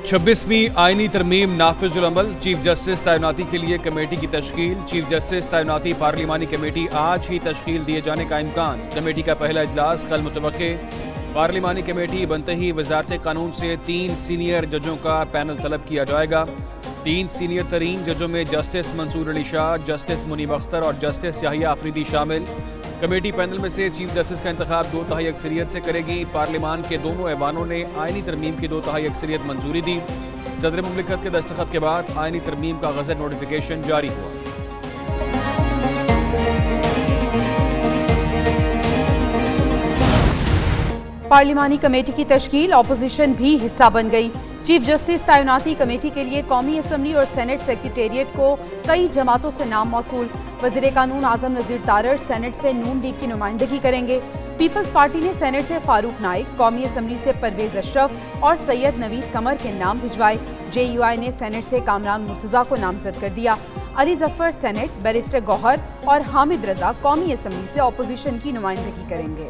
26वीं आईनी तरमीम नाफिजुल अमल। Chief justice तैनाती के लिए कमेटी की तश्कील। चीफ जस्टिस तैनाती पार्लिमानी कमेटी आज ही तश्कील दिए जाने का इम्कान। कमेटी का पहला इजलास कल मुतवक्के। पार्लिमानी कमेटी बनते ही वजारत कानून से 3 सीनियर जजों का पैनल तलब किया जाएगा। 3 सीनियर तरीन जजों में जस्टिस मंसूर अली शाह, जस्टिस मुनीब अख्तर और जस्टिस याहिया अफरीदी शामिल। कमेटी पैनल में से चीफ जस्टिस का इंतखाब 2/3 अक्सरियत से करेगी। पार्लिमान के दोनों ऐवानों ने आईनी तरमीम की 2/3 अक्सरियत मंजूरी दी। सदर मुमलिकत के दस्तखत के बाद आईनी तरमीम का गज़ट नोटिफिकेशन जारी हुआ। पार्लिमानी कमेटी की तश्कील, ऑपोजिशन भी हिस्सा बन गई। चीफ जस्टिस तैनाती कमेटी के लिए कौमी असम्बली और सेनेट सेक्रेटेरिएट को कई जमातों से नाम मौसूल। वज़ीर कानून आज़म नज़ीर तारड़ सेनेट से नून लीग की नुमाइंदगी करेंगे। पीपल्स पार्टी ने सेनेट से फारूक नाइक, कौमी असम्बली से परवेज अशरफ और सैयद नवीद कमर के नाम भिजवाए। JUI ने सेनेट से कामरान मुर्तज़ा को नामजद कर दिया। अली जफ़र सेनेट, बैरिस्टर गौहर और हामिद रजा कौमी असम्बली से ऑपोजिशन की नुमाइंदगी करेंगे।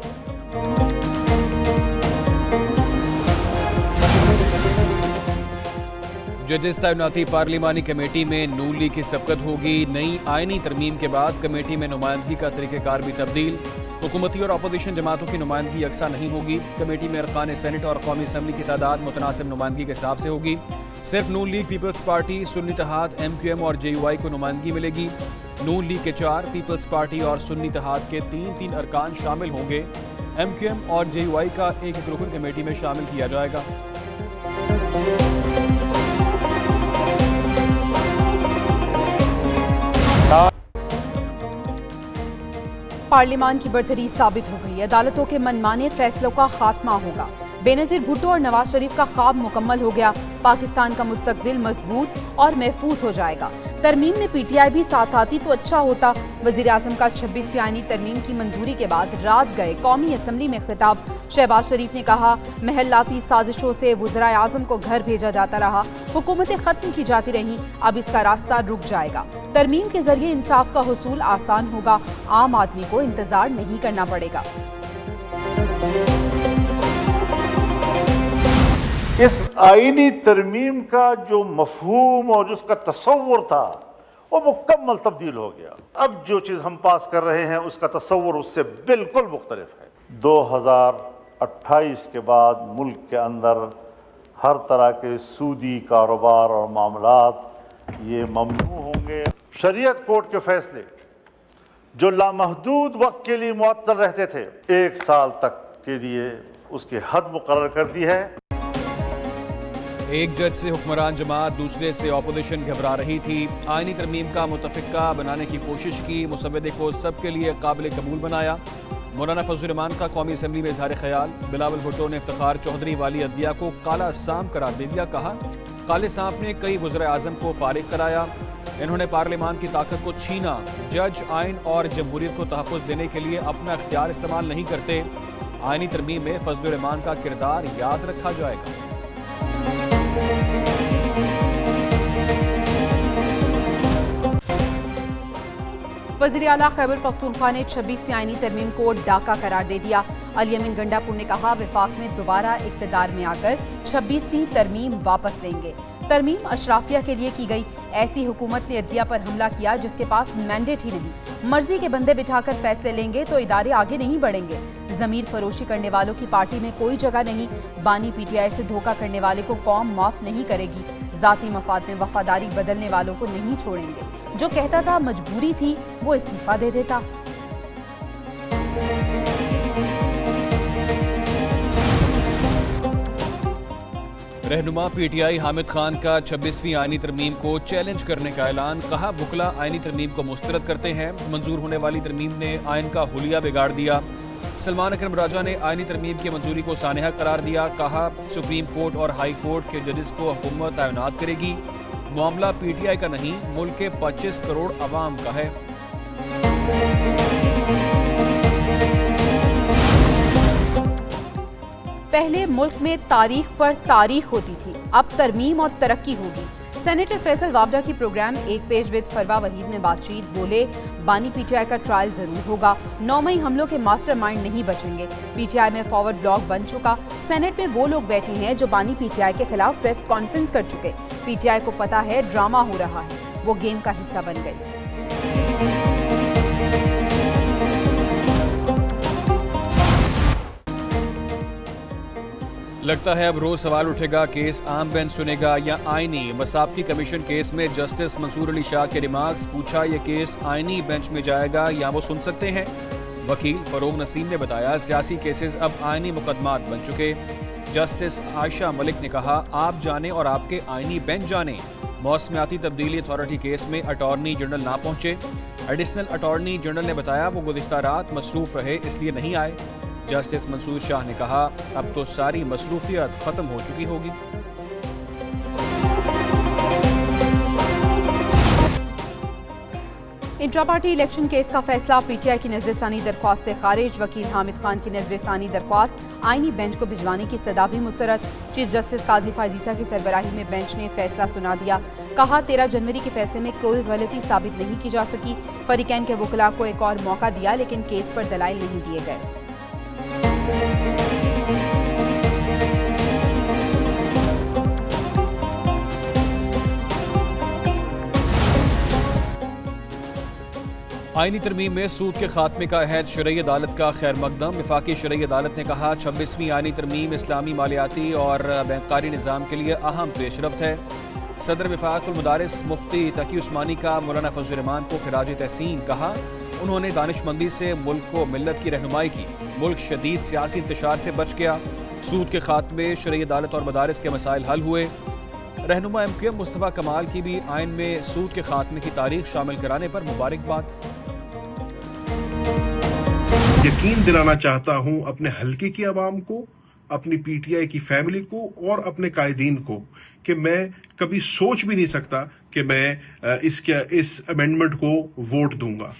जजेस तैनाती पार्लिमानी कमेटी में नून लीग की सबकत होगी। नई आईनी तरमीम के बाद कमेटी में नुमाइंदगी का तरीक़ेकार भी तब्दील। हुकूमती और अपोजिशन जमातों की नुमाइंदगी यकसा नहीं होगी। कमेटी में अरकान सेनेट और कौमी असम्बली की तादाद मुतनासिब नुमाइंदगी के हिसाब से होगी। सिर्फ Noon League, People's Party, Sunni Ittehad, MQM और JUI को नुमाइंदगी मिलेगी। नून लीग के 4, पीपल्स पार्टी और सुन्नी इत्तेहाद के 3 अरकान शामिल होंगे। MQM और JUI का एक रुकन कमेटी में शामिल किया जाएगा। पार्लिमान की बरतरी साबित हो गई। अदालतों के मनमाने फैसलों का खात्मा होगा। बेनज़ीर भुट्टो और नवाज शरीफ का ख्वाब मुकम्मल हो गया। पाकिस्तान का मुस्तकबिल मजबूत और महफूज हो जाएगा। तरमीम में PTI भी साथ आती तो अच्छा होता। वज़ीर आज़म का 26वीं आईनी तरमीम की मंजूरी के बाद रात गए कौमी असम्बली में खिताब। शहबाज शरीफ ने कहा, महलाती साजिशों से वज़ीर आज़म को घर भेजा जाता रहा, हुकूमतें खत्म की जाती रहीं, अब इसका रास्ता रुक जाएगा। तरमीम के जरिए इंसाफ का हुसूल आसान होगा, आम आदमी को इंतजार नहीं करना पड़ेगा। इस आईनी तरमीम का जो मफहूम और उसका तसव्वुर था वो मुकम्मल तब्दील हो गया। अब जो चीज़ हम पास कर रहे हैं उसका तसव्वुर उससे बिल्कुल मुख्तलिफ है। 2028 के बाद मुल्क के अंदर हर तरह के सूदी कारोबार और मामलात ये ममनू होंगे। शरीयत कोर्ट के फैसले जो लामहदूद वक्त के लिए मुअत्तल रहते थे, 1 साल तक के लिए उसकी हद मुकर्रर कर दी है। एक जज से हुक्मरान जमात, दूसरे से ऑपोजिशन घबरा रही थी। आईनी तरमीम का मुतफ़िका बनाने की कोशिश की। मुसव्वदे को सबके लिए काबिल कबूल बनाया। मौलाना फजल रहमान का कौमी असम्बली में इज़हार ख्याल। बिलावल भुट्टो ने इफ्तिखार चौधरी वाली अदलिया को काला सांप करार दे दिया। कहा, काले सांप ने कई वज़ीर आज़म को फारिग कराया। इन्होंने पार्लिमान की ताकत को छीना। जज आइन और जमहूरियत को तहफ़्फ़ुज़ देने के लिए अपना इख्तियार इस्तेमाल नहीं करते। आईनी तरमीम में फजल रहमान का किरदार याद रखा जाएगा। वज़ीर आला खैबर पख्तूनख्वा ने 26वीं आईनी तरमीम को डाका करार दे दिया। अली अमीन गंडापुर ने कहा, विफाक में दोबारा इक़्तिदार में आकर 26वीं तरमीम वापस लेंगे। तरमीम अशराफिया के लिए की गई। ऐसी हुकूमत ने अदलिया पर हमला किया जिसके पास मैंडेट ही नहीं। मर्जी के बंदे बिठाकर फैसले लेंगे तो इदारे आगे नहीं बढ़ेंगे। ज़मीर फरोशी करने वालों की पार्टी में कोई जगह नहीं। बानी PTI से धोखा करने वाले को कौम माफ नहीं करेगी। ज़ाती मफाद में वफादारी बदलने वालों को नहीं छोड़ेंगे। जो कहता था मजबूरी थी, वो इस्तीफा दे देता। रहनुमा PTI हामिद खान का 26वीं आईनी तरमीम को चैलेंज करने का ऐलान। कहा, बुकला आईनी तरमीम को मुस्तरद करते हैं। मंजूर होने वाली तरमीम ने आइन का हुलिया बिगाड़ दिया। सलमान अकरम राजा ने आईनी तरमीम की मंजूरी को सानेहा करार दिया। कहा, सुप्रीम कोर्ट और हाई कोर्ट के जजेस को हुकूमत तैनात करेगी। मामला PTI का नहीं, मुल्क के 25 करोड़ अवाम का है। पहले मुल्क में तारीख पर तारीख होती थी, अब तरमीम और तरक्की होगी। सेनेटर फैसल वावडा की प्रोग्राम एक पेज विद फरवा वहीद में बातचीत, बोले बानी पीटीआई का ट्रायल जरूर होगा, 9 मई हमलों के मास्टरमाइंड नहीं बचेंगे। पीटीआई में फॉरवर्ड ब्लॉक बन चुका, सेनेट में वो लोग बैठे हैं जो बानी पीटीआई के खिलाफ प्रेस कॉन्फ्रेंस कर चुके। पीटीआई को पता है ड्रामा हो रहा है, वो गेम का हिस्सा बन गई। लगता है अब रोज सवाल उठेगा, केस आम बेंच सुनेगा या आईनी। मसाबकी कमीशन केस में जस्टिस मंसूर अली शाह के रिमार्क्स, पूछा यह केस आईनी बेंच में जाएगा या वो सुन सकते हैं। वकील फरोग नसीम ने बताया सियासी केसेस अब आईनी मुकदमात बन चुके। जस्टिस आयशा मलिक ने कहा आप जाने और आपके आईनी बेंच जाने। मौसमियाती तब्दीली अथॉरिटी केस में अटॉर्नी जनरल ना पहुंचे। एडिशनल अटॉर्नी जनरल ने बताया वो गुज़िश्ता रात मसरूफ रहे इसलिए नहीं आए। जस्टिस मंसूर शाह ने कहा अब तो सारी मसरूफियत खत्म हो चुकी होगी। इंट्रा पार्टी इलेक्शन केस का फैसला, पीटीआई की नजरसानी दरख्वास्त खारिज, वकील हामिद खान की नजरसानी दरख्वास्त आईनी बेंच को भिजवाने की इस्तदा भी मुस्तरद। चीफ जस्टिस काजी फायजीसा की सरबराही में बेंच ने फैसला सुना दिया। कहा 13 जनवरी के फैसले में कोई गलती साबित नहीं की जा सकी। फरीकैन के वकला को एक और मौका दिया लेकिन केस पर दलाइल नहीं दिए गए। आईनी तरमीम में सूद के खात्मे का अहद, शरई अदालत का खैर मकदम। वफाकी शरई अदालत ने कहा 26वीं आईनी तरमीम इस्लामी मालियाती और बैंकारी निज़ाम के लिए अहम पेशरफ्त है। सदर वफाकुल मदारिस मुफ्ती तकी उस्मानी का मौलाना फजल रहमान को खिराज तहसीन कहा। उन्होंने दानिशमंदी से मुल्क को मिल्लत की रहनुमाई की। मुल्क शदीद सियासी इंतशार से बच गया। सूद के खात्मे, शरई अदालत और मदारिस के मसाइल हल हुए। रहनुमा एमक्यूएम मुस्तफ़ा कमाल की भी आइन में सूद के खात्मे की तारीख शामिल कराने पर मुबारकबाद। यकीन दिलाना चाहता हूं अपने हल्के की आवाम को, अपनी पीटीआई की फैमिली को और अपने कायदीन को कि मैं कभी सोच भी नहीं सकता कि मैं इस अमेंडमेंट को वोट दूंगा।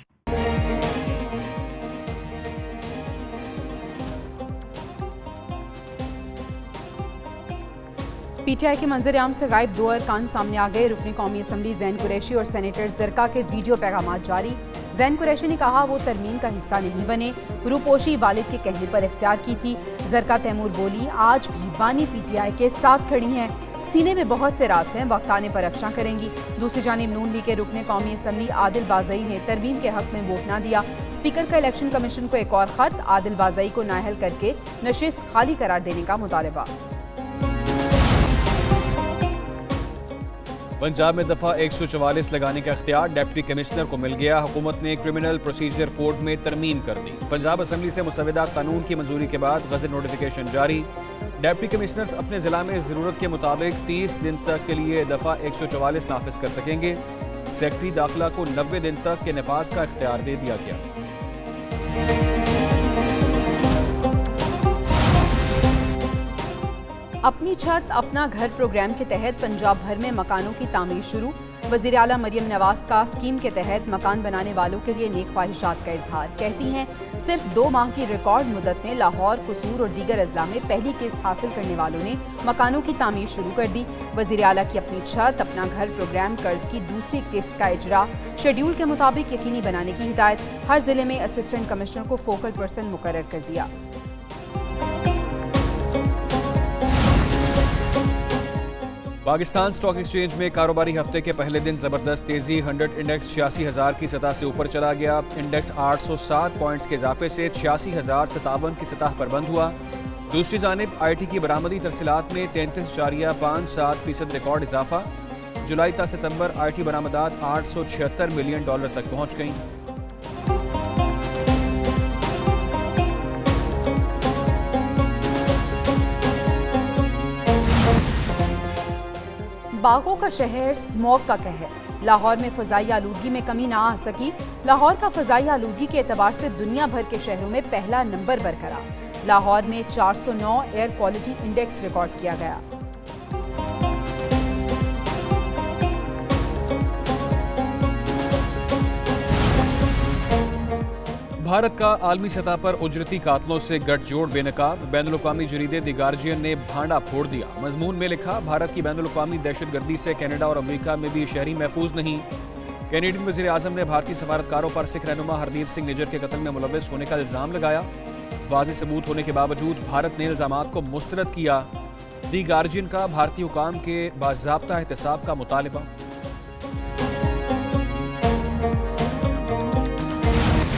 पीटीआई के मंजर आम से गायब 2 अरकान सामने आ गए। रुकनी कौमी असम्बली जैन कुरैशी और सेनेटर जरका के वीडियो पैगाम जारी। जैन कुरैशी ने कहा वो तरमीम का हिस्सा नहीं बने, रूपोशी वालिद के कहने पर इख्तियार की थी। जरका तैमूर बोली आज भी बानी पीटीआई के साथ खड़ी हैं, सीने में बहुत से राज हैं, वक्त आने पर अफशा करेंगी। दूसरी जानिब नून लीग के रुकने कौमी असम्बली आदिल बाजई ने तरमीम के हक में वोट न दिया। स्पीकर का इलेक्शन कमीशन को एक और खत, आदिल बाजई को नाअहल करके नशिस्त खाली करार देने का मुतालबा। पंजाब में दफा 144 लगाने का इख्तियार डिप्टी कमिश्नर को मिल गया। हुकूमत ने क्रिमिनल प्रोसीजर कोड में तरमीम कर दी। पंजाब असम्बली से मुसविदा कानून की मंजूरी के बाद गज़ट नोटिफिकेशन जारी। डिप्टी कमिश्नर्स अपने जिला में ज़रूरत के मुताबिक 30 दिन तक के लिए दफा 144 नाफिज कर सकेंगे। सेक्रेटरी दाखिला को 90 दिन तक के नफाज का इख्तियार दे दिया गया। अपनी छत अपना घर प्रोग्राम के तहत पंजाब भर में मकानों की तामीर शुरू। वज़ीर आला मरियम नवाज का स्कीम के तहत मकान बनाने वालों के लिए नेक ख्वाहिशात का इजहार। कहती हैं सिर्फ 2 माह की रिकॉर्ड मुद्दत में लाहौर, कसूर और दीगर अजला में पहली किस्त हासिल करने वालों ने मकानों की तामीर शुरू कर दी। वज़ीर आला की अपनी छत अपना घर प्रोग्राम कर्ज की दूसरी किस्त का इजरा शेड्यूल के मुताबिक यकीनी बनाने की हिदायत। हर जिले में असिस्टेंट कमिश्नर को फोकल पर्सन मुकर्रर कर दिया। पाकिस्तान स्टॉक एक्सचेंज में कारोबारी हफ्ते के पहले दिन जबरदस्त तेजी। 100 इंडेक्स 86,000 की सतह से ऊपर चला गया। इंडेक्स 807 पॉइंट्स के इजाफे से 86,057 की सतह पर बंद हुआ। दूसरी जानिब IT की बरामदी तरसीलात में 33.57% रिकॉर्ड इजाफा। जुलाई ता सितंबर IT बरामदात $876 मिलियन तक पहुंच गईं। बागों का शहर, स्मॉग का कहर। लाहौर में फ़ज़ाई आलूदगी में कमी ना आ सकी। लाहौर का फ़ज़ाई आलूदगी के एतबार से दुनिया भर के शहरों में पहला नंबर बरकरार। लाहौर में 409 एयर क्वालिटी इंडेक्स रिकॉर्ड किया गया। भारत का आलमी सतह पर उजरती कातलों से गठजोड़ बेनकाब। बैनुल-अक़वामी जरीदे द गार्जियन ने भांडा फोड़ दिया। मजमून में लिखा, भारत की बैनुल-अक़वामी दहशतगर्दी से कनाडा और अमेरिका में भी शहरी महफूज नहीं। कैनेडियन वज़ीर आज़म ने भारतीय सफारतकारों पर सिख रहनुमा हरदीप सिंह निज्जर के कत्ल में मुलव्वस होने का इल्जाम लगाया। वाज़ेह सबूत होने के बावजूद भारत ने इल्जामात को मुस्तरद किया। दी गार्जियन का भारतीय हुकाम के बाज़ाब्ता एहतसाब का मुतालबा।